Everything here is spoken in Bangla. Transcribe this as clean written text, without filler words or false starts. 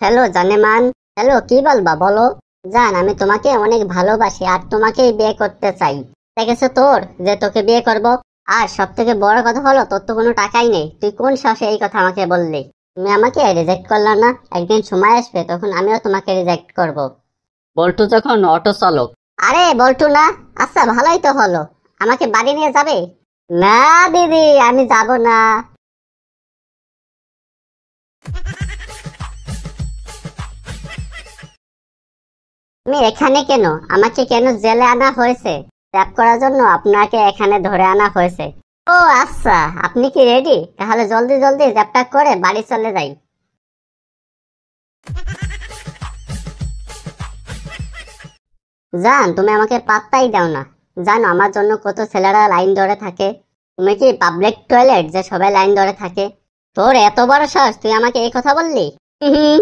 হ্যালো জানেমান। হ্যালো, কি বলবা বলো। জান, আমি তোমাকে অনেক ভালোবাসি আর তোমাকেই বিয়ে করতে চাই। দেখেছো তোর যে তোকে বিয়ে করব। আর সব থেকে বড় কথা হলো, তোর তো কোনো টাকাই নেই, তুই কোন সাহসে এই কথা আমাকে বললি? তুমি আমাকে রিজেক্ট করলা না? একদিন সময় আসবে তখন আমিও তোমাকে রিজেক্ট করব। বল্টু যখন অটো চালক। আরে বলটু না? আচ্ছা, ভালোই তো হলো। আমাকে বাড়ি নিয়ে যাবে? না দিদি, আমি যাব না। তুমি এখানে কেন? আমাকে কেন জেলে আনা হয়েছে? ট্যাপ করার জন্য আপনাকে এখানে ধরে আনা হয়েছে। ও আচ্ছা, আপনি কি রেডি? তাহলে জলদি জলদি জ্যাপটা করে বাড়ি চলে যাই। জান, তুমি আমাকে পাত্তাই দাও না। জানো আমার জন্য কত ছেলেরা লাইন ধরে থাকে? তুমি কি পাবলিক টয়লেট যে সবাই লাইন ধরে থাকে? তোর এত বড় সাহস, তুই আমাকে এই কথা বললি? হুম।